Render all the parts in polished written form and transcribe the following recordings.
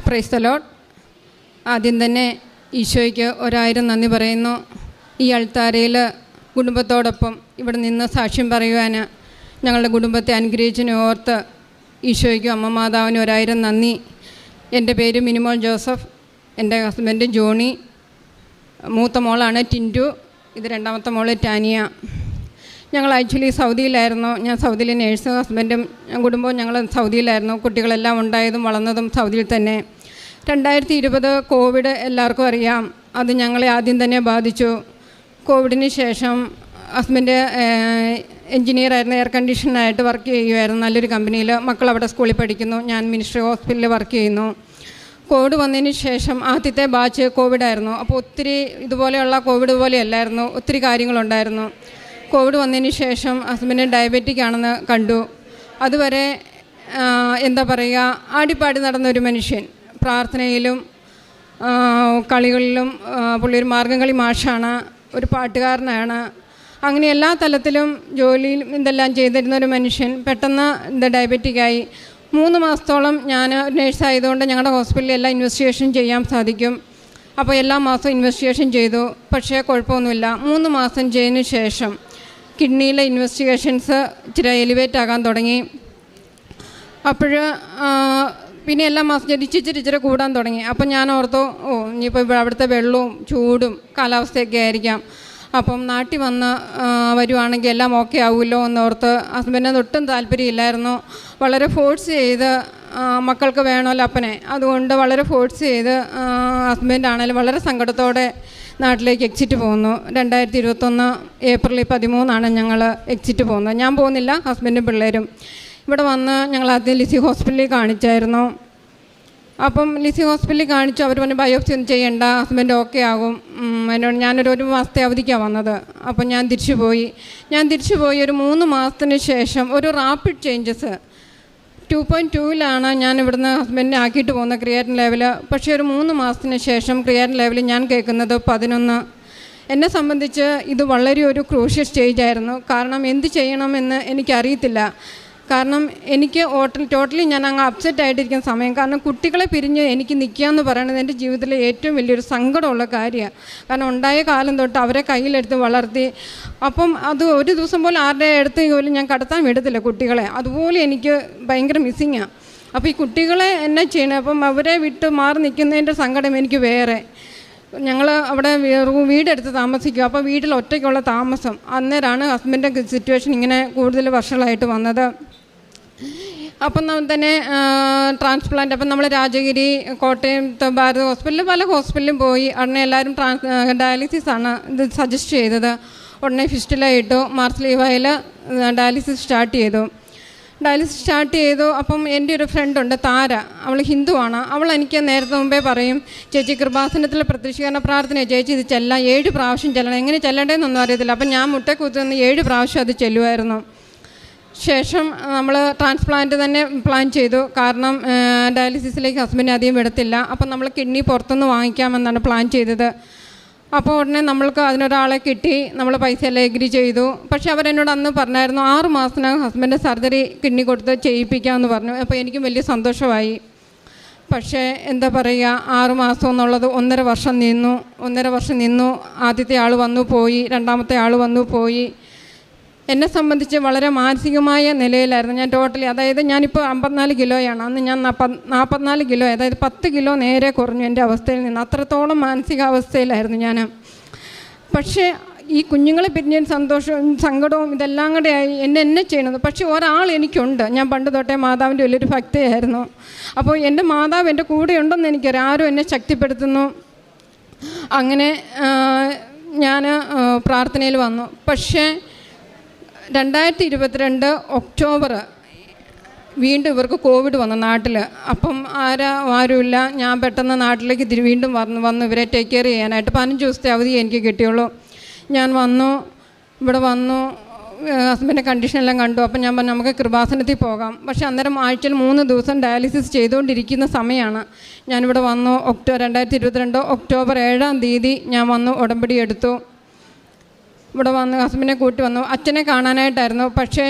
Praise the Lord. ആദ്യം തന്നെ ഈശോയ്ക്ക് 1000 നന്ദി പറയുന്നു. ഈ അൾത്താരയിൽ കുടുംബത്തോടൊപ്പം ഇവിടെ നിന്ന് സാക്ഷ്യം പറയുവാൻ ഞങ്ങളുടെ കുടുംബത്തെ അനുഗ്രഹിച്ചതിനെ ഓർത്ത് ഈശോയ്ക്കും അമ്മ മാതാവിനും 1000 നന്ദി. എൻ്റെ പേര് മിനിമോൾ ജോസഫ്, എൻ്റെ ഹസ്ബൻഡ് ജോണി, മൂത്ത മോളാണ് ടിൻറ്റു, ഇത് രണ്ടാമത്തെ മോള് ടാനിയ. ഞങ്ങൾ ആക്ച്വലി സൗദിയിലായിരുന്നു. ഞാൻ സൗദിയിലെ നേഴ്സ്, ഹസ്ബൻഡും കുടുംബവും ഞങ്ങൾ സൗദിയിലായിരുന്നു. കുട്ടികളെല്ലാം ഉണ്ടായതും വളർന്നതും സൗദിയിൽ തന്നെ. 2020 കോവിഡ് എല്ലാവർക്കും അറിയാം, അത് ഞങ്ങളെ ആദ്യം തന്നെ ബാധിച്ചു. കോവിഡിന് ശേഷം ഹസ്ബൻഡ് എൻജിനീയറായിരുന്നു, എയർ കണ്ടീഷനായിട്ട് വർക്ക് ചെയ്യുമായിരുന്നു നല്ലൊരു കമ്പനിയിൽ. മക്കൾ അവിടെ സ്കൂളിൽ പഠിക്കുന്നു, ഞാൻ മിനിസ്ട്രി ഹോസ്പിറ്റലിൽ വർക്ക് ചെയ്യുന്നു. കോവിഡ് വന്നതിന് ശേഷം ആദ്യത്തെ ബാച്ച് കോവിഡായിരുന്നു. അപ്പോൾ ഒത്തിരി ഇതുപോലെയുള്ള കോവിഡ് പോലെയല്ലായിരുന്നു, ഒത്തിരി കാര്യങ്ങളുണ്ടായിരുന്നു. കോവിഡ് വന്നതിന് ശേഷം ഹസ്ബൻഡ് ഡയബറ്റിക് ആണെന്ന് കണ്ടു. അതുവരെ എന്താ പറയുക, ആടിപ്പാടി നടന്നൊരു മനുഷ്യൻ. പ്രാർത്ഥനയിലും കളികളിലും പുള്ളി ഒരു മാർഗ്ഗംകളി മാഷാണ്, ഒരു പാട്ടുകാരനാണ്. അങ്ങനെ എല്ലാ തലത്തിലും ജോലിയിലും ഇതെല്ലാം ചെയ്തിരുന്ന ഒരു മനുഷ്യൻ പെട്ടെന്ന് ഡയബറ്റിക്കായി. 3 മാസത്തോളം ഞാൻ നേഴ്സായതുകൊണ്ട് ഞങ്ങളുടെ ഹോസ്പിറ്റലിൽ എല്ലാം ഇൻവെസ്റ്റിഗേഷൻ ചെയ്യാൻ സാധിക്കും. അപ്പോൾ എല്ലാ മാസവും ഇൻവെസ്റ്റിഗേഷൻ ചെയ്തു, പക്ഷേ കുഴപ്പമൊന്നുമില്ല. 3 മാസം ചെയ്തതിന് ശേഷം കിഡ്നിയിലെ ഇൻവെസ്റ്റിഗേഷൻസ് ഇച്ചിരി എലിവേറ്റ് ആകാൻ തുടങ്ങി. അപ്പോൾ പിന്നെ എല്ലാ മാസം ഇച്ചിരി കൂടാൻ തുടങ്ങി. അപ്പം ഞാൻ ഓർത്തു, ഇനിയിപ്പോൾ അവിടുത്തെ വെള്ളവും ചൂടും കാലാവസ്ഥയൊക്കെ ആയിരിക്കാം, അപ്പം നാട്ടിൽ വന്ന് വരുവാണെങ്കിൽ എല്ലാം ഓക്കെ ആവുമല്ലോ എന്നോർത്ത്. ഹസ്ബൻഡിന് ഒട്ടും താല്പര്യമില്ലായിരുന്നു. വളരെ ഫോഴ്സ് ചെയ്ത് മക്കൾക്ക് വേണമല്ലോ അപ്പനെ, അതുകൊണ്ട് വളരെ ഫോഴ്സ് ചെയ്ത് ഹസ്ബൻഡാണെങ്കിലും വളരെ സങ്കടത്തോടെ നാട്ടിലേക്ക് എക്സിറ്റ് പോകുന്നു. 2021 ഏപ്രിൽ 13 ഞങ്ങൾ എക്സിറ്റ് പോകുന്നത്. ഞാൻ പോകുന്നില്ല, ഹസ്ബൻഡും പിള്ളേരും. ഇവിടെ വന്ന് ഞങ്ങൾ ആദ്യം ലിസി ഹോസ്പിറ്റലിൽ കാണിച്ചായിരുന്നു. അപ്പം ലിസി ഹോസ്പിറ്റലിൽ കാണിച്ചു. അവർ പറഞ്ഞു ബയോപ്സി ഒന്നും ചെയ്യണ്ട, ഹസ്ബൻഡ് ഓക്കെ ആകും. എന്നോട് ഒരു മാസത്തെ അവധിക്കാണ് വന്നത്. അപ്പം ഞാൻ തിരിച്ചു പോയി ഒരു 3 മാസത്തിന് ശേഷം ഒരു റാപ്പിഡ് ചേഞ്ചസ് 2.2 ഞാൻ ഇവിടുന്ന് ഹസ്ബൻഡിനെ ആക്കിയിട്ട് പോകുന്ന ക്രിയാറ്റിൻ ലെവൽ. പക്ഷേ ഒരു 3 മാസത്തിന് ശേഷം ക്രിയാറ്റിൻ ലെവൽ ഞാൻ കേൾക്കുന്നത് 11. എന്നെ സംബന്ധിച്ച് ഇത് വളരെ ഒരു ക്രൂഷ്യൽ സ്റ്റേജായിരുന്നു. കാരണം എന്ത് ചെയ്യണമെന്ന് എനിക്കറിയത്തില്ല. കാരണം എനിക്ക് ടോട്ടലി ഞാൻ അങ്ങ് അപ്സെറ്റ് ആയിട്ടിരിക്കുന്ന സമയം. കാരണം കുട്ടികളെ പിരിഞ്ഞ് എനിക്ക് നിൽക്കുക എന്ന് പറയുന്നത് എൻ്റെ ജീവിതത്തിലെ ഏറ്റവും വലിയൊരു സങ്കടമുള്ള കാര്യമാണ്. കാരണം ഉണ്ടായ കാലം തൊട്ട് അവരെ കയ്യിലെടുത്ത് വളർത്തി. അപ്പം അത് ഒരു ദിവസം പോലും ആരുടെ അടുത്ത് പോലും ഞാൻ കടത്താൻ വിടത്തില്ല കുട്ടികളെ. അതുപോലെ എനിക്ക് ഭയങ്കര മിസ്സിങ്ങാണ്. അപ്പോൾ ഈ കുട്ടികളെ എന്നാ ചെയ്യണം? അപ്പം അവരെ വിട്ട് മാറി നിൽക്കുന്നതിൻ്റെ സങ്കടം എനിക്ക് വേറെ. ഞങ്ങൾ അവിടെ വീടെടുത്ത് താമസിക്കുക. അപ്പോൾ വീട്ടിൽ ഒറ്റയ്ക്കുള്ള താമസം. അന്നേരമാണ് ഹസ്ബൻഡിൻ്റെ സിറ്റുവേഷൻ ഇങ്ങനെ കൂടുതൽ വർഷങ്ങളായിട്ട് വന്നത്. അപ്പം തന്നെ ട്രാൻസ്പ്ലാന്റ്. അപ്പം നമ്മൾ രാജഗിരി, കോട്ടയം, ഭാരത് ഹോസ്പിറ്റലിൽ പല ഹോസ്പിറ്റലിലും പോയി. ഉടനെ എല്ലാവരും ഡയാലിസിസാണ് ഇത് സജസ്റ്റ് ചെയ്തത്. ഉടനെ ഫിസ്റ്റുലായിട്ടു. മാർച്ച് ലീവായിൽ ഡയാലിസിസ് സ്റ്റാർട്ട് ചെയ്തു. അപ്പം എൻ്റെ ഒരു ഫ്രണ്ടുണ്ട് താര, അവൾ ഹിന്ദുവാണ്. അവൾ എനിക്ക് നേരത്തെ മുമ്പേ പറയും, ചേച്ചി കൃപാസനത്തിലെ പ്രത്യക്ഷീകരണ പ്രാർത്ഥനയാണ് ചേച്ചി, ഇത് ചെല്ലാം 7 പ്രാവശ്യം ചെല്ലണം. എങ്ങനെ ചെല്ലണ്ടേന്നൊന്നും അറിയത്തില്ല. അപ്പം ഞാൻ മുട്ടക്കുത്തുനിന്ന് 7 പ്രാവശ്യം അത് ചെല്ലുമായിരുന്നു. ശേഷം നമ്മൾ ട്രാൻസ്പ്ലാന്റ് തന്നെ പ്ലാൻ ചെയ്തു. കാരണം ഡയാലിസിസിലേക്ക് ഹസ്ബൻഡ് അധികം വിടത്തില്ല. അപ്പം നമ്മൾ കിഡ്നി പുറത്തുനിന്ന് വാങ്ങിക്കാമെന്നാണ് പ്ലാൻ ചെയ്തത്. അപ്പോൾ ഉടനെ നമ്മൾക്ക് അതിനൊരാളെ കിട്ടി. നമ്മൾ പൈസ എല്ലാം എഗ്രി ചെയ്തു. പക്ഷേ അവരെന്നോട് അന്ന് പറഞ്ഞായിരുന്നു 6 മാസത്തിനകം ഹസ്ബൻഡ് സർജറി കിഡ്നി കൊടുത്ത് ചെയ്യിപ്പിക്കാമെന്ന് പറഞ്ഞു. അപ്പോൾ എനിക്കും വലിയ സന്തോഷമായി. പക്ഷേ എന്താ പറയുക, 6 മാസം എന്നുള്ളത് 1.5 വർഷം നിന്നു. ആദ്യത്തെ ആൾ വന്നു പോയി, രണ്ടാമത്തെ ആൾ വന്നു പോയി. എന്നെ സംബന്ധിച്ച് വളരെ മാനസികമായ നിലയിലായിരുന്നു ഞാൻ ടോട്ടലി. അതായത് ഞാനിപ്പോൾ 54 കിലോയാണ്. അന്ന് ഞാൻ 44 കിലോ, അതായത് 10 കിലോ നേരെ കുറഞ്ഞു എൻ്റെ അവസ്ഥയിൽ നിന്ന്. അത്രത്തോളം മാനസികാവസ്ഥയിലായിരുന്നു ഞാൻ. പക്ഷേ ഈ കുഞ്ഞുങ്ങളെ പിരിഞ്ഞ സന്തോഷവും സങ്കടവും ഇതെല്ലാം കൂടെ ആയി എന്നെ ചെയ്യണത്. പക്ഷേ ഒരാൾ എനിക്കുണ്ട്. ഞാൻ പണ്ട് തൊട്ടേ മാതാവിൻ്റെ വലിയൊരു ഭക്തയായിരുന്നു. അപ്പോൾ എൻ്റെ മാതാവ് എൻ്റെ കൂടെ ഉണ്ടെന്ന് എനിക്കറിയാം. ആരും എന്നെ ശക്തിപ്പെടുത്തുന്നു. അങ്ങനെ ഞാൻ പ്രാർത്ഥനയിൽ വന്നു. പക്ഷേ 2022 ഒക്ടോബർ വീണ്ടും ഇവർക്ക് കോവിഡ് വന്നു നാട്ടിൽ. അപ്പം ആരുമില്ല. ഞാൻ പെട്ടെന്ന് നാട്ടിലേക്ക് വീണ്ടും വന്നു ഇവരെ ടേക്ക് കെയർ ചെയ്യാനായിട്ട്. 15 ദിവസത്തെ അവധി എനിക്ക് കിട്ടിയുള്ളൂ. ഞാൻ ഇവിടെ വന്നു ഹസ്ബൻഡിൻ്റെ കണ്ടീഷനെല്ലാം കണ്ടു. അപ്പം ഞാൻ പറഞ്ഞു നമുക്ക് കൃപാസനത്തിൽ പോകാം. പക്ഷേ അന്നേരം ആഴ്ചയിൽ 3 ദിവസം ഡയാലിസിസ് ചെയ്തുകൊണ്ടിരിക്കുന്ന സമയമാണ്. ഞാനിവിടെ വന്നു. 2022 ഒക്ടോബർ 7 ഞാൻ വന്നു, ഉടമ്പടി എടുത്തു. ഇവിടെ വന്ന് ഹസ്ബൻഡിനെ കൂട്ടി വന്നു. അച്ഛനെ കാണാനായിട്ടായിരുന്നു. പക്ഷേ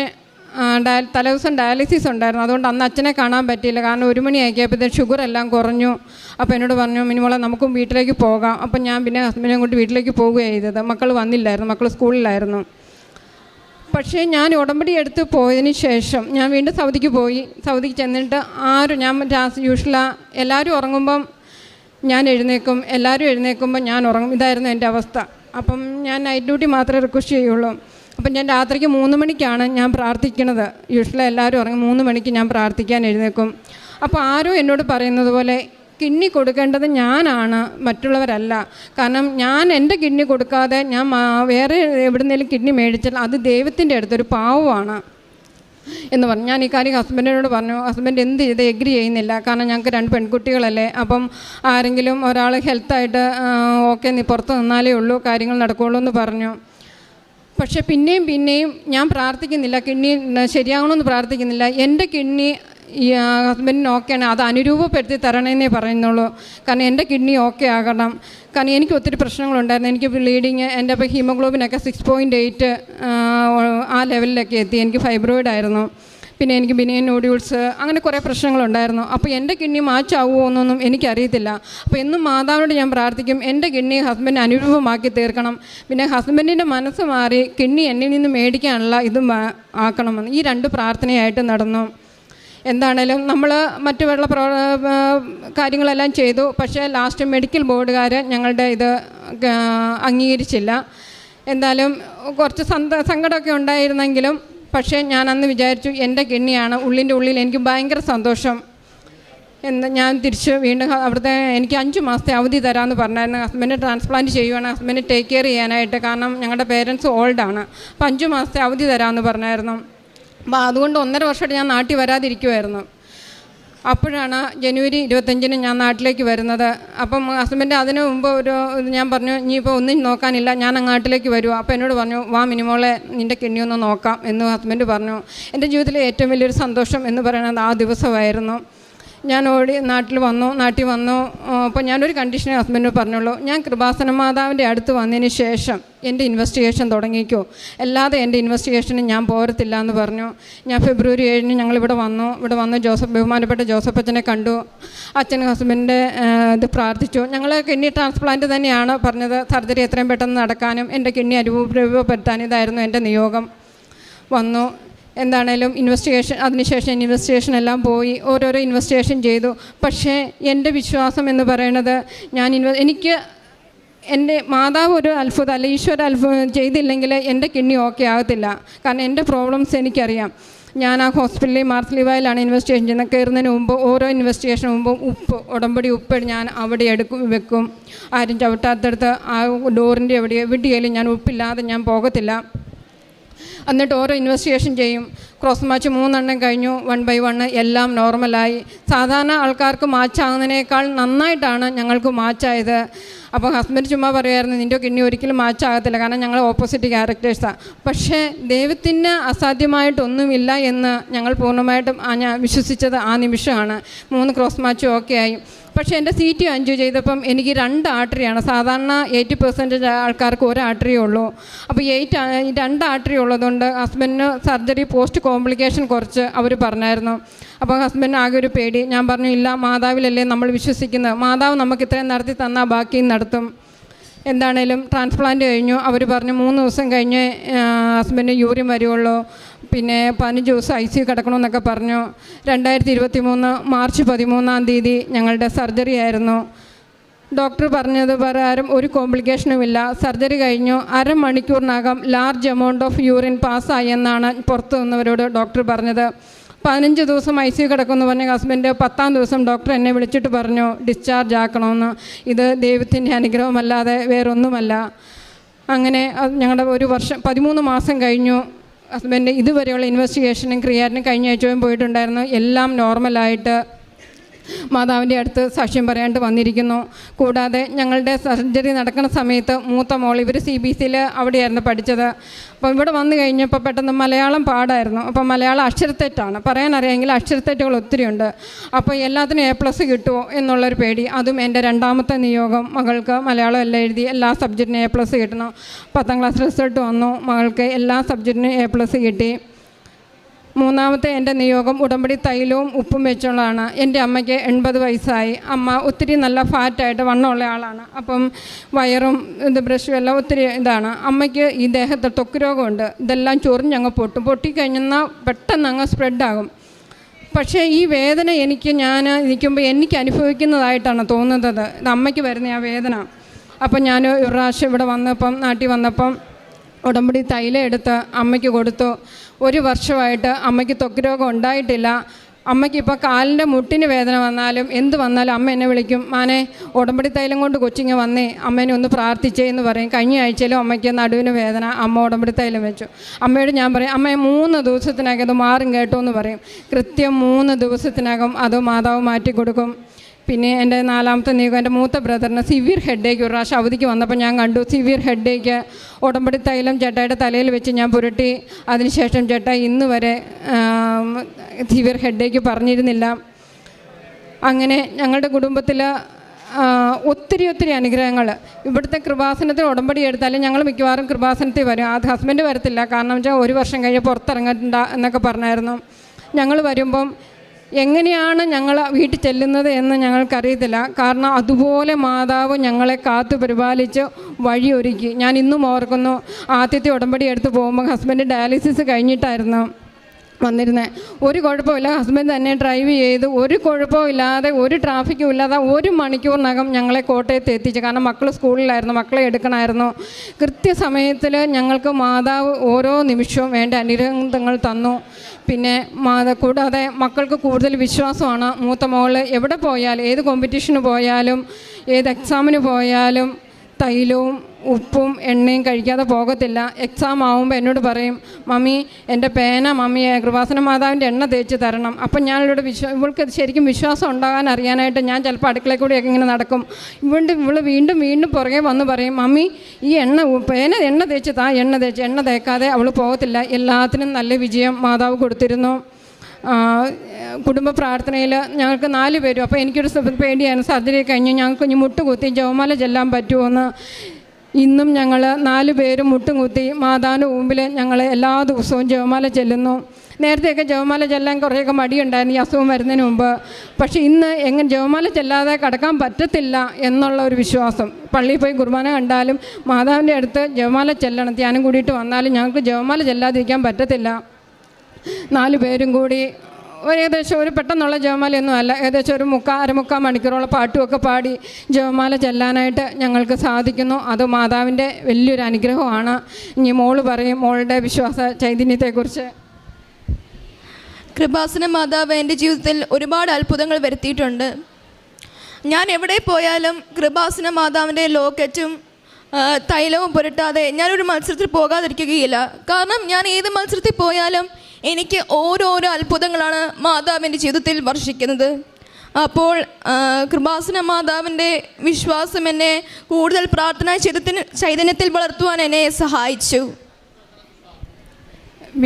തലേദിവസം ഡയാലിസിസ് ഉണ്ടായിരുന്നു. അതുകൊണ്ട് അന്ന് അച്ഛനെ കാണാൻ പറ്റിയില്ല. കാരണം 1 മണി ആക്കിയപ്പോഴത്തേക്ക് ഷുഗർ എല്ലാം കുറഞ്ഞു. അപ്പോൾ എന്നോട് പറഞ്ഞു, മിനിമോളെ നമുക്കും വീട്ടിലേക്ക് പോകാം. അപ്പം ഞാൻ പിന്നെ ഹസ്ബൻഡിനെ കൊണ്ട് വീട്ടിലേക്ക് പോവുകയാണ് ചെയ്തത്. മക്കൾ വന്നില്ലായിരുന്നു, മക്കൾ സ്കൂളിലായിരുന്നു. പക്ഷേ ഞാൻ ഉടമ്പടി എടുത്ത് പോയതിന് ശേഷം ഞാൻ വീണ്ടും സൗദിക്ക് പോയി. സൗദിക്ക് ചെന്നിട്ട് ഞാൻ യൂഷ്വലാ എല്ലാവരും ഉറങ്ങുമ്പം ഞാൻ എഴുന്നേക്കും, എല്ലാവരും എഴുന്നേൽക്കുമ്പോൾ ഞാൻ ഉറങ്ങും. ഇതായിരുന്നു എൻ്റെ അവസ്ഥ. അപ്പം ഞാൻ നൈറ്റ് ഡ്യൂട്ടി മാത്രമേ റിക്വസ്റ്റ് ചെയ്യുള്ളൂ. അപ്പം ഞാൻ രാത്രിക്ക് 3 മണിക്കാണ് ഞാൻ പ്രാർത്ഥിക്കുന്നത്. യൂഷ്വലി എല്ലാവരും ഉറങ്ങി 3 മണിക്ക് ഞാൻ പ്രാർത്ഥിക്കാൻ എഴുന്നേൽക്കും. അപ്പോൾ ആരോ എന്നോട് പറയുന്നത് പോലെ കിഡ്നി കൊടുക്കേണ്ടത് ഞാനാണ്, മറ്റുള്ളവരല്ല. കാരണം ഞാൻ എൻ്റെ കിഡ്നി കൊടുക്കാതെ ഞാൻ വേറെ എവിടുന്നേലും കിഡ്നി മേടിച്ചാൽ അത് ദൈവത്തിൻ്റെ അടുത്തൊരു പാവമാണ് എന്ന് പറഞ്ഞു. ഞാൻ ഈ കാര്യം ഹസ്ബൻഡിനോട് പറഞ്ഞു. ഹസ്ബൻഡ് എന്ത് ചെയ്ത് എഗ്രി ചെയ്യുന്നില്ല. കാരണം ഞങ്ങൾക്ക് 2 പെൺകുട്ടികളല്ലേ. അപ്പം ആരെങ്കിലും ഒരാൾ ഹെൽത്തായിട്ട് ഓക്കെ നീ പുറത്ത് നിന്നാലേ ഉള്ളൂ കാര്യങ്ങൾ നടക്കുകയുള്ളൂ എന്ന് പറഞ്ഞു. പക്ഷേ പിന്നെയും ഞാൻ പ്രാർത്ഥിക്കുന്നില്ല, കിഡ്നി ശരിയാകണമെന്ന് പ്രാർത്ഥിക്കുന്നില്ല. എൻ്റെ കിഡ്നി ഈ ഹസ്ബൻഡിന് ഓക്കെയാണ്, അത് അനുരൂപപ്പെടുത്തി തരണമെന്നേ പറയുന്നുള്ളൂ. കാരണം എൻ്റെ കിഡ്നി ഓക്കെ ആകണം. കാരണം എനിക്ക് ഒത്തിരി പ്രശ്നങ്ങളുണ്ടായിരുന്നു. എനിക്ക് ബ്ലീഡിങ്, എൻ്റെ ഇപ്പോൾ ഹീമോഗ്ലോബിനൊക്കെ 6.8 ആ ലെവലിലൊക്കെ എത്തി. എനിക്ക് ഫൈബ്രോയിഡ് ആയിരുന്നു. പിന്നെ എനിക്ക് ബിനിയൻ നോഡ്യൂൾസ്, അങ്ങനെ കുറേ പ്രശ്നങ്ങളുണ്ടായിരുന്നു. അപ്പോൾ എൻ്റെ കിഡ്നി മാച്ചാവുമോ എന്നൊന്നും എനിക്കറിയത്തില്ല. അപ്പോൾ എന്നും മാതാവിനോട് ഞാൻ പ്രാർത്ഥിക്കും, എൻ്റെ കിഡ്നി ഹസ്ബൻഡ് അനുരൂപമാക്കി തീർക്കണം. പിന്നെ ഹസ്ബൻഡിൻ്റെ മനസ്സ് മാറി കിഡ്നി എന്നിൽ നിന്ന് മേടിക്കാനുള്ള ഇതും ആക്കണമെന്ന്. ഈ 2 പ്രാർത്ഥനയായിട്ട് നടന്നു. എന്താണേലും നമ്മൾ മറ്റു കാര്യങ്ങളെല്ലാം ചെയ്തു. പക്ഷേ ലാസ്റ്റ് മെഡിക്കൽ ബോർഡുകാർ ഞങ്ങളുടെ ഇത് അംഗീകരിച്ചില്ല. എന്തായാലും കുറച്ച് സങ്കടമൊക്കെ ഉണ്ടായിരുന്നെങ്കിലും പക്ഷേ ഞാൻ അന്ന് വിചാരിച്ചു എൻ്റെ കിഡ്നിയാണ്. ഉള്ളിൻ്റെ ഉള്ളിൽ എനിക്ക് ഭയങ്കര സന്തോഷം. ഞാൻ തിരിച്ച് വീണ്ടും അവിടുത്തെ എനിക്ക് 5 മാസത്തെ അവധി തരാമെന്ന് പറഞ്ഞായിരുന്നു. ഹസ്ബൻഡ് ട്രാൻസ്പ്ലാന്റ് ചെയ്യുവാണ്, ഹസ്ബൻഡ് ടേക്ക് കെയർ ചെയ്യാനായിട്ട്. കാരണം ഞങ്ങളുടെ പേരൻസ് ഓൾഡാണ്. അപ്പോൾ 5 മാസത്തെ അവധി തരാമെന്ന് പറഞ്ഞായിരുന്നു. അപ്പോൾ അതുകൊണ്ട് 1.5 വർഷമായിട്ട് ഞാൻ നാട്ടിൽ വരാതിരിക്കുമായിരുന്നു. അപ്പോഴാണ് ജനുവരി 25-ന് ഞാൻ നാട്ടിലേക്ക് വരുന്നത്. അപ്പം ഹസ്ബൻഡ് അതിന് മുമ്പ് ഞാൻ പറഞ്ഞു, ഇനിയിപ്പോൾ ഒന്നും നോക്കാനില്ല, ഞാൻ നാട്ടിലേക്ക് വരുമോ. അപ്പോൾ എന്നോട് പറഞ്ഞു, വാ മിനിമോളെ നിൻ്റെ കിഡ്നി ഒന്ന് നോക്കാം എന്ന് ഹസ്ബൻഡ് പറഞ്ഞു. എൻ്റെ ജീവിതത്തിലെ ഏറ്റവും വലിയൊരു സന്തോഷം എന്ന് പറയുന്നത് ആ ദിവസമായിരുന്നു. ഞാൻ നാട്ടിൽ വന്നു. അപ്പോൾ ഞാനൊരു കണ്ടീഷനെ ഹസ്ബൻഡിന് പറഞ്ഞുള്ളൂ, ഞാൻ കൃപാസന മാതാവിൻ്റെ അടുത്ത് വന്നതിന് ശേഷം എൻ്റെ ഇൻവെസ്റ്റിഗേഷൻ തുടങ്ങിക്കോ, അല്ലാതെ എൻ്റെ ഇൻവെസ്റ്റിഗേഷന് ഞാൻ പോരത്തില്ല എന്ന് പറഞ്ഞു. ഞാൻ ഫെബ്രുവരി 7-ന് ഞങ്ങളിവിടെ വന്നു. ബഹുമാനപ്പെട്ട ജോസഫ് അച്ഛനെ കണ്ടു. അച്ഛൻ ഹസ്ബൻഡിൻ്റെ ഇത് പ്രാർത്ഥിച്ചു. ഞങ്ങൾ കിഡ്നി ട്രാൻസ്പ്ലാന്റ് തന്നെയാണ് പറഞ്ഞത്. സർജറി എത്രയും പെട്ടെന്ന് നടക്കാനും എൻ്റെ കിഡ്നി അനുഭവപ്പെടുത്താനും ഇതായിരുന്നു എൻ്റെ നിയോഗം. വന്നു. എന്താണേലും അതിനുശേഷം ഇൻവെസ്റ്റിഗേഷൻ എല്ലാം പോയി. ഓരോരോ ഇൻവെസ്റ്റിഗേഷൻ ചെയ്തു. പക്ഷേ എൻ്റെ വിശ്വാസം എന്ന് പറയുന്നത് എനിക്ക് എൻ്റെ മാതാവ് ഒരു അത്ഭുതം അല്ല, ഈശ്വര അത്ഭുതം ചെയ്തില്ലെങ്കിൽ എൻ്റെ കിഡ്നി ഓക്കെ ആകത്തില്ല. കാരണം എൻ്റെ പ്രോബ്ലംസ് എനിക്കറിയാം. ഞാൻ ആ ഹോസ്പിറ്റലിൽ മാർസ്ലിവായിലാണ് ഇൻവെസ്റ്റിഗേഷൻ ചെയ്യുന്നത്. കയറുന്നതിന് മുമ്പ് ഓരോ ഇൻവെസ്റ്റിഗേഷന് മുമ്പും ഉടമ്പടി ഉപ്പ് ഞാൻ അവിടെ വെക്കും. ആരും ചവിട്ടാത്തടുത്ത് ആ ഡോറിൻ്റെ എവിടെയെങ്കിലും ഞാൻ ഉപ്പില്ലാതെ ഞാൻ പോകത്തില്ല. എന്നിട്ട് ഓരോ ഇൻവെസ്റ്റിഗേഷൻ ചെയ്യും. ക്രോസ് മാച്ച് 3 എണ്ണം കഴിഞ്ഞു. 1 by 1 എല്ലാം നോർമലായി. സാധാരണ ആൾക്കാർക്ക് മാച്ചാകുന്നതിനേക്കാൾ നന്നായിട്ടാണ് ഞങ്ങൾക്ക് മാച്ചായത്. അപ്പോൾ ഹസ്ബൻഡ് ചുമ്മാ പറയുമായിരുന്നു, നിൻ്റെ കിഡ്നി ഒരിക്കലും മാച്ചാകത്തില്ല, കാരണം ഞങ്ങൾ ഓപ്പോസിറ്റ് ക്യാരക്ടേഴ്സാണ്. പക്ഷേ ദൈവത്തിന് അസാധ്യമായിട്ടൊന്നുമില്ല എന്ന് ഞങ്ങൾ പൂർണ്ണമായിട്ടും ഞാൻ വിശ്വസിച്ചത് ആ നിമിഷമാണ്. 3 ക്രോസ് മാച്ചും ഓക്കെ ആയി. പക്ഷേ എൻ്റെ CT അഞ്ച് ചെയ്തപ്പം എനിക്ക് 2 ആർട്ടറിയാണ്. സാധാരണ 80% ആൾക്കാർക്ക് 1 ആർട്ടറിയേ ഉള്ളൂ. അപ്പോൾ 2 ആർട്ടറി ഉള്ളതുകൊണ്ട് ഹസ്ബൻഡിന് സർജറി പോസ്റ്റ് കോംപ്ലിക്കേഷൻ കുറച്ച് അവർ പറഞ്ഞായിരുന്നു. അപ്പോൾ ഹസ്ബൻഡിന് ആകെ ഒരു പേടി. ഞാൻ പറഞ്ഞു, ഇല്ല, മാതാവിലല്ലേ നമ്മൾ വിശ്വസിക്കുന്നത്, മാതാവ് നമുക്ക് ഇത്രയും നടത്തി തന്നാൽ ബാക്കിയും നടത്തും. എന്താണേലും ട്രാൻസ്പ്ലാന്റ് കഴിഞ്ഞു. അവർ പറഞ്ഞു 3 ദിവസം കഴിഞ്ഞ് ഹസ്ബൻഡ് യൂറിൻ വരുവുള്ളൂ, പിന്നെ 15 ദിവസം ICU കിടക്കണമെന്നൊക്കെ പറഞ്ഞു. 2023 മാർച്ച് 13 ഞങ്ങളുടെ സർജറി ആയിരുന്നു. ഡോക്ടർ പറഞ്ഞത് പ്രകാരം ഒരു കോംപ്ലിക്കേഷനുമില്ല. സർജറി കഴിഞ്ഞു 1/2 മണിക്കൂറിനകം ലാർജ് എമൗണ്ട് ഓഫ് യൂറിൻ പാസ്സായി എന്നാണ് പുറത്തു നിന്നവരോട് ഡോക്ടർ പറഞ്ഞത്. 15 ദിവസം ICU കിടക്കുമെന്ന് പറഞ്ഞ ഹസ്ബൻഡ് 10-ാം ദിവസം ഡോക്ടർ എന്നെ വിളിച്ചിട്ട് പറഞ്ഞു ഡിസ്ചാർജ് ആക്കണമെന്ന്. ഇത് ദൈവത്തിൻ്റെ അനുഗ്രഹമല്ലാതെ വേറൊന്നുമല്ല. അങ്ങനെ ഞങ്ങളുടെ 1 വർഷം 13 മാസം കഴിഞ്ഞു. ഹസ്ബൻഡ് ഇതുവരെയുള്ള ഇൻവെസ്റ്റിഗേഷനും ക്രിയാറ്റിനും കഴിഞ്ഞ ആഴ്ചയും പോയിട്ടുണ്ടായിരുന്നു. എല്ലാം നോർമലായിട്ട് മാതാവിൻ്റെ അടുത്ത് സാക്ഷ്യം പറയാണ്ട് വന്നിരിക്കുന്നു. കൂടാതെ ഞങ്ങളുടെ സർജറി നടക്കുന്ന സമയത്ത് മൂത്ത മോൾ, ഇവർ CBSEയിൽ അവിടെയായിരുന്നു പഠിച്ചത്. അപ്പോൾ ഇവിടെ വന്നു കഴിഞ്ഞപ്പോൾ പെട്ടെന്ന് മലയാളം പാടായിരുന്നു. അപ്പോൾ മലയാളം അക്ഷരത്തെറ്റാണ്, പറയാനറിയാമെങ്കിൽ അക്ഷരത്തെറ്റുകൾ ഒത്തിരിയുണ്ട്. അപ്പോൾ എല്ലാത്തിനും A+ കിട്ടുമോ എന്നുള്ളൊരു പേടി. അതും എൻ്റെ 2ാമത്തെ നിയോഗം. മകൾക്ക് മലയാളം എല്ലാം എഴുതി എല്ലാ സബ്ജക്റ്റിനും A+ കിട്ടണം. 10ാം ക്ലാസ് റിസൾട്ട് വന്നു. മകൾക്ക് എല്ലാ സബ്ജക്റ്റിനും A+ കിട്ടി. മൂന്നാമത്തെ എൻ്റെ നിയോഗം ഉടമ്പടി തൈലവും ഉപ്പും വെച്ചുള്ളതാണ്. എൻ്റെ അമ്മയ്ക്ക് 80 വയസ്സായി. അമ്മ ഒത്തിരി നല്ല ഫാറ്റായിട്ട് വണ്ണമുള്ള ആളാണ്. അപ്പം വയറും ബ്രഷും എല്ലാം ഒത്തിരി ഇതാണ്. അമ്മയ്ക്ക് ഈ ദേഹത്ത് ത്വക്ക് രോഗമുണ്ട്. ഇതെല്ലാം ചൊറിഞ്ഞങ്ങ് പൊട്ടിക്കഴിഞ്ഞാൽ പെട്ടെന്ന് അങ്ങ് സ്പ്രെഡാകും. പക്ഷേ ഈ വേദന ഞാൻ നിൽക്കുമ്പോൾ എനിക്ക് അനുഭവിക്കുന്നതായിട്ടാണ് തോന്നുന്നത്. ഇത് അമ്മയ്ക്ക് വരുന്ന ആ വേദന. അപ്പം ഞാൻ ഒരു പ്രാവശ്യം ഇവിടെ നാട്ടിൽ വന്നപ്പം ഉടമ്പടി തൈലം എടുത്ത് അമ്മയ്ക്ക് കൊടുത്തു. 1 വർഷമായിട്ട് അമ്മയ്ക്ക് ത്വക്ക് രോഗം ഉണ്ടായിട്ടില്ല. അമ്മയ്ക്ക് ഇപ്പോൾ കാലിൻ്റെ മുട്ടിന് വേദന വന്നാലും എന്ത് വന്നാലും അമ്മ എന്നെ വിളിക്കും, മാനെ ഉടമ്പടി തൈലം കൊണ്ട് കൊച്ചിങ്ങ വന്നേ, അമ്മേനെ ഒന്ന് പ്രാർത്ഥിച്ചേ എന്ന് പറയും. കഴിഞ്ഞ ആഴ്ചയിലും അമ്മയ്ക്ക് നടുവിന് വേദന, അമ്മ ഉടമ്പടി തൈലം വെച്ചു. അമ്മയോട് ഞാൻ പറയും, അമ്മയെ 3 ദിവസത്തിനകം അത് മാറും കേട്ടോ എന്ന് പറയും. കൃത്യം 3 ദിവസത്തിനകം അത് മാതാവ് മാറ്റി കൊടുക്കും. പിന്നെ എൻ്റെ 4ാമത്തെ നിയോഗം, എൻ്റെ മൂത്ത ബ്രദറിന് സിവിയർ ഹെഡേക്ക് ഒരു പ്രാവശ്യം അവധിക്ക് വന്നപ്പോൾ ഞാൻ കണ്ടു. സിവിയർ ഹെഡേക്ക് ഉടമ്പടി തൈലം ചേട്ടായുടെ തലയിൽ വെച്ച് ഞാൻ പുരട്ടി. അതിനുശേഷം ചേട്ടാ ഇന്ന് വരെ സിവിയർ ഹെഡേക്ക് പറഞ്ഞിരുന്നില്ല. അങ്ങനെ ഞങ്ങളുടെ കുടുംബത്തിൽ ഒത്തിരി അനുഗ്രഹങ്ങൾ. ഇവിടുത്തെ കൃപാസനത്തിൽ ഉടമ്പടി എടുത്താലും ഞങ്ങൾ മിക്കവാറും കൃപാസനത്തിൽ വരും. അത് ഹസ്ബൻഡ് വരത്തില്ല, കാരണം വെച്ചാൽ 1 വർഷം കഴിഞ്ഞ് പുറത്തിറങ്ങണ്ട എന്നൊക്കെ പറഞ്ഞായിരുന്നു. ഞങ്ങൾ വരുമ്പം എങ്ങനെയാണ് ഞങ്ങൾ വീട്ടിൽ ചെല്ലുന്നത് എന്ന് ഞങ്ങൾക്കറിയത്തില്ല. കാരണം അതുപോലെ മാതാവ് ഞങ്ങളെ കാത്തു പരിപാലിച്ച് വഴിയൊരുക്കി. ഞാൻ ഇന്നും ഓർക്കുന്നു, ആദ്യത്തെ ഉടമ്പടി എടുത്ത് പോകുമ്പോൾ ഹസ്ബൻഡ് ഡയാലിസിസ് കഴിഞ്ഞിട്ടായിരുന്നു വന്നിരുന്നത്. ഒരു കുഴപ്പമില്ല, ഹസ്ബൻഡ് തന്നെ ഡ്രൈവ് ചെയ്ത് ഒരു കുഴപ്പമില്ലാതെ ഒരു ട്രാഫിക്കും ഇല്ലാതെ 1 മണിക്കൂറിനകം ഞങ്ങളെ കോട്ടയത്ത് എത്തിച്ചു. കാരണം മക്കൾ സ്കൂളിലായിരുന്നു, മക്കളെ എടുക്കണമായിരുന്നു. കൃത്യസമയത്തിൽ ഞങ്ങൾക്ക് മാതാവ് ഓരോ നിമിഷവും വേണ്ട അനുഗ്രഹങ്ങൾ തന്നു. പിന്നെ കൂടാതെ മക്കൾക്ക് കൂടുതൽ വിശ്വാസമാണ്. മൂത്ത മോള് എവിടെ പോയാലും, ഏത് കോമ്പറ്റീഷന് പോയാലും, ഏത് എക്സാമിന് പോയാലും തൈലവും ഉപ്പും എണ്ണയും കഴിക്കാതെ പോകത്തില്ല. എക്സാം ആകുമ്പോൾ എന്നോട് പറയും, മമ്മി എൻ്റെ പേന മമ്മിയെ കൃപാസന മാതാവിൻ്റെ എണ്ണ തേച്ച് തരണം. അപ്പം ഞാനിവിടെ ഇവൾക്ക് ശരിക്കും വിശ്വാസം ഉണ്ടാകാൻ അറിയാനായിട്ട് ഞാൻ ചിലപ്പോൾ അടുക്കളയിൽ കൂടിയൊക്കെ ഇങ്ങനെ നടക്കും. ഇവൾ വീണ്ടും പുറകെ വന്ന് പറയും, മമ്മി ഈ പേന എണ്ണ തേച്ച് എണ്ണ തേക്കാതെ അവൾ പോകത്തില്ല. എല്ലാത്തിനും നല്ല വിജയം മാതാവ് കൊടുത്തിരുന്നു. കുടുംബ പ്രാർത്ഥനയിൽ ഞങ്ങൾക്ക് 4 പേരും. അപ്പോൾ എനിക്കൊരു പേടിയാണ്, സർജറി കഴിഞ്ഞ് ഞങ്ങൾക്ക് ഇനി മുട്ടുകുത്തി ജപമാല ചെല്ലാൻ പറ്റുമോയെന്ന്. ഇന്നും ഞങ്ങൾ 4 പേരും മുട്ടുകുത്തി മാതാവിൻ്റെ മുമ്പിൽ ഞങ്ങൾ എല്ലാ ദിവസവും ജപമാല ചെല്ലുന്നു. നേരത്തെയൊക്കെ ജപമാല ചെല്ലാൻ കുറേയൊക്കെ മടിയുണ്ടായിരുന്നു ഈ അസുഖം വരുന്നതിന് മുമ്പ്. പക്ഷേ ഇന്ന് ജപമാല ചെല്ലാതെ കടക്കാൻ പറ്റത്തില്ല എന്നുള്ള ഒരു വിശ്വാസം. പള്ളിയിൽ പോയി കുർബാന കണ്ടാലും മാതാവിൻ്റെ അടുത്ത് ജപമാല ചെല്ലണം, ധ്യാനം കൂടിയിട്ട് വന്നാലും ഞങ്ങൾക്ക് ജപമാല ചെല്ലാതിരിക്കാൻ പറ്റത്തില്ല. 4 പേരും കൂടി ഏകദേശം ഒരു പെട്ടെന്നുള്ള ജപമാലയൊന്നും അല്ല, ഏകദേശം ഒരു അരമുക്കാൽ മണിക്കൂറോളം പാട്ടുമൊക്കെ പാടി ജപമാല ചെല്ലാനായിട്ട് ഞങ്ങൾക്ക് സാധിക്കുന്നു. അത് മാതാവിൻ്റെ വലിയൊരു അനുഗ്രഹമാണ്. ഇനി മോള് പറയും മോളുടെ വിശ്വാസ ചൈതന്യത്തെക്കുറിച്ച്. കൃപാസന മാതാവ് എൻ്റെ ജീവിതത്തിൽ ഒരുപാട് അത്ഭുതങ്ങൾ വരുത്തിയിട്ടുണ്ട്. ഞാൻ എവിടെ പോയാലും കൃപാസന മാതാവിൻ്റെ ലോക്കറ്റും തൈലവും പുരട്ടാതെ ഞാനൊരു മത്സരത്തിൽ പോകാതിരിക്കുകയില്ല. കാരണം ഞാൻ ഏത് മത്സരത്തിൽ പോയാലും എനിക്ക് ഓരോരോ അത്ഭുതങ്ങളാണ് മാതാവിൻ്റെ ജീവിതത്തിൽ വർഷിക്കുന്നത്. അപ്പോൾ കൃപാസന മാതാവിൻ്റെ വിശ്വാസം എന്നെ കൂടുതൽ പ്രാർത്ഥനാ ചൈതന്യത്തിൽ വളർത്തുവാൻ എന്നെ സഹായിച്ചു.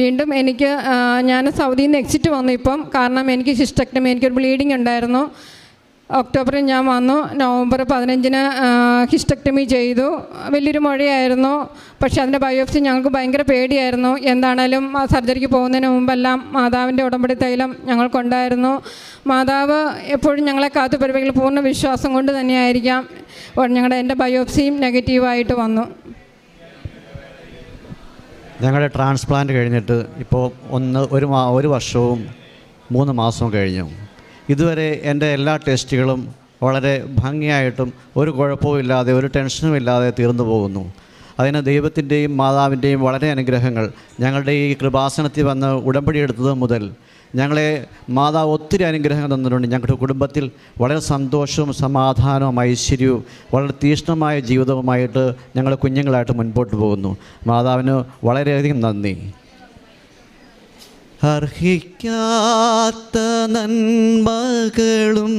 വീണ്ടും ഞാൻ സൗദിയിൽ നിന്ന് എക്സിറ്റ് വന്നു ഇപ്പം. കാരണം എനിക്ക് ഹിസ്റ്റക്ടമി, എനിക്കൊരു ബ്ലീഡിങ് ഉണ്ടായിരുന്നു. ഒക്ടോബറിൽ ഞാൻ വന്നു. നവംബർ 15-ന് ഹിസ്റ്റക്ടമി ചെയ്തു. വലിയൊരു മുഴയായിരുന്നു. പക്ഷേ അതിൻ്റെ ബയോപ്സി ഞങ്ങൾക്ക് ഭയങ്കര പേടിയായിരുന്നു. എന്താണേലും സർജറിക്ക് പോകുന്നതിന് മുമ്പെല്ലാം മാതാവിൻ്റെ ഉടമ്പടി തൈലം ഞങ്ങൾക്കുണ്ടായിരുന്നു. മാതാവ് എപ്പോഴും ഞങ്ങളെ കാത്തു പരിപാടികൾ പൂർണ്ണ വിശ്വാസം കൊണ്ട് തന്നെയായിരിക്കാം എൻ്റെ ബയോപ്സിയും നെഗറ്റീവായിട്ട് വന്നു. ഞങ്ങളുടെ ട്രാൻസ്പ്ലാന്റ് കഴിഞ്ഞിട്ട് ഇപ്പോൾ 1 വർഷവും 3 മാസവും കഴിഞ്ഞു. ഇതുവരെ എൻ്റെ എല്ലാ ടെസ്റ്റുകളും വളരെ ഭംഗിയായിട്ടും ഒരു കുഴപ്പവും ഇല്ലാതെ ഒരു ടെൻഷനും ഇല്ലാതെ തീർന്നു പോകുന്നു. അതിന് ദൈവത്തിൻ്റെയും മാതാവിൻ്റെയും വളരെ അനുഗ്രഹങ്ങൾ. ഞങ്ങളുടെ ഈ കൃപാസനത്തിൽ വന്ന് ഉടമ്പടി എടുത്തത് മുതൽ ഞങ്ങളെ മാതാവ് ഒത്തിരി അനുഗ്രഹങ്ങൾ തന്നിട്ടുണ്ട്. ഞങ്ങളുടെ കുടുംബത്തിൽ വളരെ സന്തോഷവും സമാധാനവും ഐശ്വര്യവും വളരെ തീക്ഷ്ണമായ ജീവിതവുമായിട്ട് ഞങ്ങൾ കുഞ്ഞുങ്ങളായിട്ട് മുൻപോട്ട് പോകുന്നു. മാതാവിന് വളരെയധികം നന്ദി. അർഹിക്കാത്ത നന്മകളും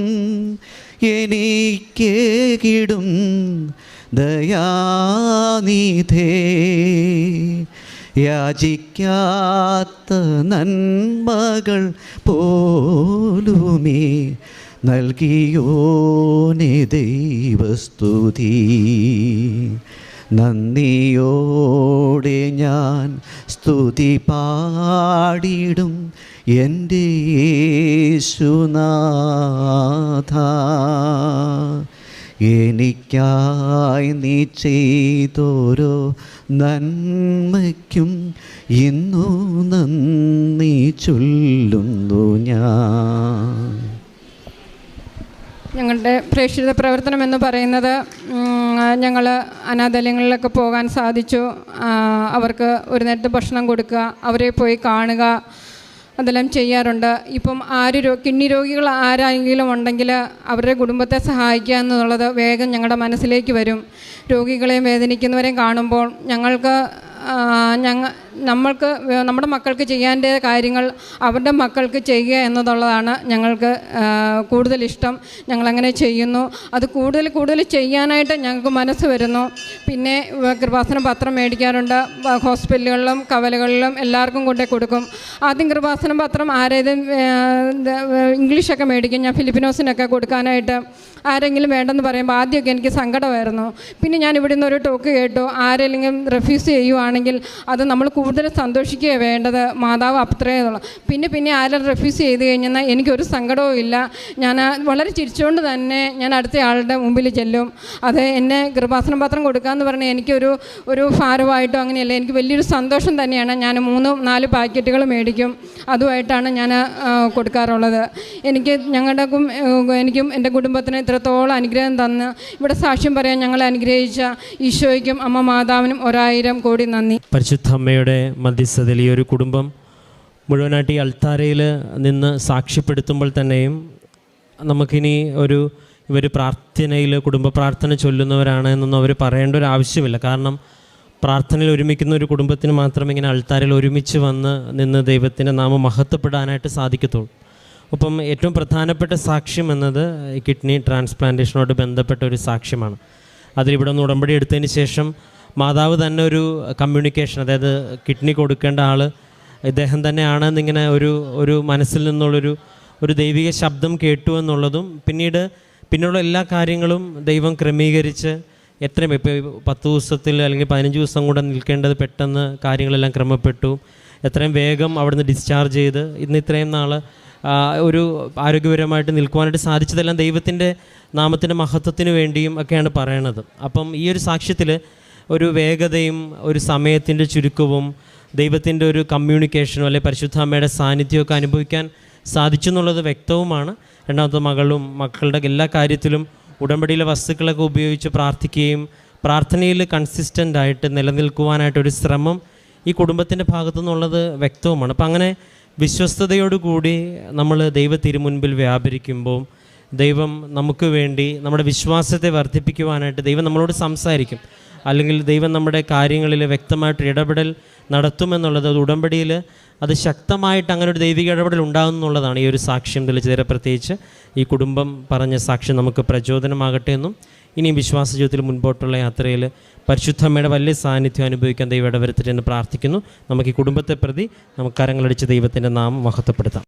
എനിക്കേകിടും ദയാനിധേ, യാചിക്കാത്ത നന്മകൾ പോലുമേ നൽകിയോനെ ദൈവസ്തുതി. നന്ദിയോടെ ഞാൻ സ്തുതി പാടിടും എൻ്റെ യേശുനാഥ, എനിക്കായി നീ ചെയ്തോരോ നന്മയ്ക്കും ഇന്നു നന്ദി ചൊല്ലുന്നു ഞാൻ. ഞങ്ങളുടെ പ്രേക്ഷിത പ്രവർത്തനം എന്ന് പറയുന്നത് ഞങ്ങൾ അനാഥാലയങ്ങളിലൊക്കെ പോകാൻ സാധിച്ചു. അവർക്ക് ഒരു നേരത്തെ ഭക്ഷണം കൊടുക്കുക, അവരെ പോയി കാണുക, അതെല്ലാം ചെയ്യാറുണ്ട്. ഇപ്പം കിഡ്നി രോഗികൾ ആരെങ്കിലും ഉണ്ടെങ്കിൽ അവരുടെ കുടുംബത്തെ സഹായിക്കുക എന്നുള്ളത് വേഗം ഞങ്ങളുടെ മനസ്സിലേക്ക് വരും. രോഗികളെയും വേദനിക്കുന്നവരെയും കാണുമ്പോൾ നമ്മൾക്ക് നമ്മുടെ മക്കൾക്ക് ചെയ്യേണ്ട കാര്യങ്ങൾ അവരുടെ മക്കൾക്ക് ചെയ്യുക എന്നതുള്ളതാണ് ഞങ്ങൾക്ക് കൂടുതലിഷ്ടം. ഞങ്ങളങ്ങനെ ചെയ്യുന്നു. അത് കൂടുതൽ ചെയ്യാനായിട്ട് ഞങ്ങൾക്ക് മനസ്സ് വരുന്നു. പിന്നെ കൃപാസന പത്രം മേടിക്കാറുണ്ട്. ഹോസ്പിറ്റലുകളിലും കവലകളിലും എല്ലാവർക്കും കൊണ്ടേ കൊടുക്കും. ആദ്യം കൃപാസന പത്രം ഇംഗ്ലീഷൊക്കെ മേടിക്കും. ഞാൻ ഫിലിപ്പിനോസിനൊക്കെ കൊടുക്കാനായിട്ട് ആരെങ്കിലും വേണ്ടെന്ന് പറയുമ്പോൾ ആദ്യമൊക്കെ എനിക്ക് സങ്കടമായിരുന്നു. പിന്നെ ഞാൻ ഇവിടെ നിന്ന് ഒരു ടോക്ക് കേട്ടു, ആരെങ്കിലും റെഫ്യൂസ് ചെയ്യുവാണെങ്കിൽ അത് നമ്മൾ കൂടുതൽ സന്തോഷിക്കുക വേണ്ടത്, മാതാവ് അത്രയുള്ള. പിന്നെ ആരും റെഫ്യൂസ് ചെയ്ത് കഴിഞ്ഞാൽ എനിക്കൊരു സങ്കടവും ഇല്ല. ഞാൻ വളരെ ചിരിച്ചുകൊണ്ട് തന്നെ ഞാൻ അടുത്ത ആളുടെ മുമ്പിൽ ചെല്ലും. അത് എന്നെ കൃപാസന പത്രം കൊടുക്കാമെന്ന് പറഞ്ഞാൽ എനിക്കൊരു ഭാരമായിട്ടോ അങ്ങനെയല്ല, എനിക്ക് വലിയൊരു സന്തോഷം തന്നെയാണ്. ഞാൻ 3-4 പാക്കറ്റുകൾ മേടിക്കും. അതുമായിട്ടാണ് ഞാൻ കൊടുക്കാറുള്ളത്. എനിക്കും എൻ്റെ കുടുംബത്തിന് ഇത്രത്തോളം അനുഗ്രഹം തന്ന് ഇവിടെ സാക്ഷ്യം പറയാൻ ഞങ്ങളെ അനുഗ്രഹിച്ച ഈശോയ്ക്കും അമ്മ മാതാവിനും 1000 കോടി നന്ദി. പരിശുദ്ധ അമ്മയുടെ മധ്യസ്ഥതയിൽ ഈ ഒരു കുടുംബം മുഴുവനായിട്ട് ഈ അൾത്താരയിൽ നിന്ന് സാക്ഷ്യപ്പെടുത്തുമ്പോൾ തന്നെയും നമുക്കിനി ഇവർ പ്രാർത്ഥനയിൽ കുടുംബ പ്രാർത്ഥന ചൊല്ലുന്നവരാണ് എന്നൊന്നും അവർ പറയേണ്ട ഒരു ആവശ്യമില്ല. കാരണം പ്രാർത്ഥനയിൽ ഒരുമിക്കുന്ന ഒരു കുടുംബത്തിന് മാത്രം ഇങ്ങനെ അൾത്താരയിൽ ഒരുമിച്ച് നിന്ന് ദൈവത്തിൻ്റെ നാമം മഹത്വപ്പെടാനായിട്ട് സാധിക്കത്തുള്ളൂ. ഒപ്പം ഏറ്റവും പ്രധാനപ്പെട്ട സാക്ഷ്യം എന്നത് കിഡ്നി ട്രാൻസ്പ്ലാന്റേഷനോട് ബന്ധപ്പെട്ട ഒരു സാക്ഷ്യമാണ്. അതിലിവിടെ നിന്ന് ഉടമ്പടി എടുത്തതിന് ശേഷം മാതാവ് തന്നെ ഒരു കമ്മ്യൂണിക്കേഷൻ, അതായത് കിഡ്നി കൊടുക്കേണ്ട ആൾ ഇദ്ദേഹം തന്നെയാണെന്നിങ്ങനെ ഒരു മനസ്സിൽ നിന്നുള്ളൊരു ദൈവിക ശബ്ദം കേട്ടു എന്നുള്ളതും പിന്നീടുള്ള എല്ലാ കാര്യങ്ങളും ദൈവം ക്രമീകരിച്ച് എത്രയും ഇപ്പോൾ 10 ദിവസത്തിൽ അല്ലെങ്കിൽ 15 ദിവസം കൂടെ നിൽക്കേണ്ടത് പെട്ടെന്ന് കാര്യങ്ങളെല്ലാം ക്രമപ്പെട്ടു. എത്രയും വേഗം അവിടുന്ന് ഡിസ്ചാർജ് ചെയ്ത് ഇന്ന് ഇത്രയും നാൾ ഒരു ആരോഗ്യപരമായിട്ട് നിൽക്കുവാനായിട്ട് സാധിച്ചതെല്ലാം ദൈവത്തിൻ്റെ നാമത്തിൻ്റെ മഹത്വത്തിന് വേണ്ടിയും ഒക്കെയാണ് പറയണത്. അപ്പം ഈ ഒരു സാക്ഷ്യത്തിൽ ഒരു വേഗതയും ഒരു സമയത്തിൻ്റെ ചുരുക്കവും ദൈവത്തിൻ്റെ ഒരു കമ്മ്യൂണിക്കേഷനോ അല്ലെങ്കിൽ പരിശുദ്ധ അമ്മയുടെ സാന്നിധ്യമൊക്കെ അനുഭവിക്കാൻ സാധിച്ചു എന്നുള്ളത് വ്യക്തവുമാണ്. രണ്ടാമത്തെ മക്കളുടെ എല്ലാ കാര്യത്തിലും ഉടമ്പടിയിലെ വസ്തുക്കളൊക്കെ ഉപയോഗിച്ച് പ്രാർത്ഥിക്കുകയും പ്രാർത്ഥനയിൽ കൺസിസ്റ്റൻ്റായിട്ട് നിലനിൽക്കുവാനായിട്ടൊരു ശ്രമം ഈ കുടുംബത്തിൻ്റെ ഭാഗത്തു നിന്നുള്ളത് വ്യക്തവുമാണ്. അപ്പം അങ്ങനെ വിശ്വസ്തയോടുകൂടി നമ്മൾ ദൈവ തിരുമുൻപിൽ വ്യാപരിക്കുമ്പോൾ ദൈവം നമുക്ക് വേണ്ടി നമ്മുടെ വിശ്വാസത്തെ വർദ്ധിപ്പിക്കുവാനായിട്ട് ദൈവം നമ്മളോട് സംസാരിക്കും. അല്ലെങ്കിൽ ദൈവം നമ്മുടെ കാര്യങ്ങളിൽ വ്യക്തമായിട്ട് ഇടപെടൽ നടത്തുമെന്നുള്ളത് ഉടമ്പടിയിൽ അത് ശക്തമായിട്ട് അങ്ങനെ ഒരു ദൈവിക ഇടപെടൽ ഉണ്ടാകുന്നുള്ളതാണ് ഈ ഒരു സാക്ഷ്യം തെളിച്ചുതരാൻ. പ്രത്യേകിച്ച് ഈ കുടുംബം പറഞ്ഞ സാക്ഷ്യം നമുക്ക് പ്രചോദനമാകട്ടെ എന്നും ഇനിയും വിശ്വാസ ജീവിതത്തിൽ മുൻപോട്ടുള്ള യാത്രയിൽ പരിശുദ്ധമ്മയുടെ വലിയ സാന്നിധ്യം അനുഭവിക്കാൻ ദൈവം ഇടവരുത്തട്ടെ എന്ന് പ്രാർത്ഥിക്കുന്നു. നമുക്ക് ഈ കുടുംബത്തെ പ്രതി നമുക്ക് കരങ്ങളടിച്ച് ദൈവത്തിൻ്റെ നാമം മഹത്വപ്പെടുത്താം.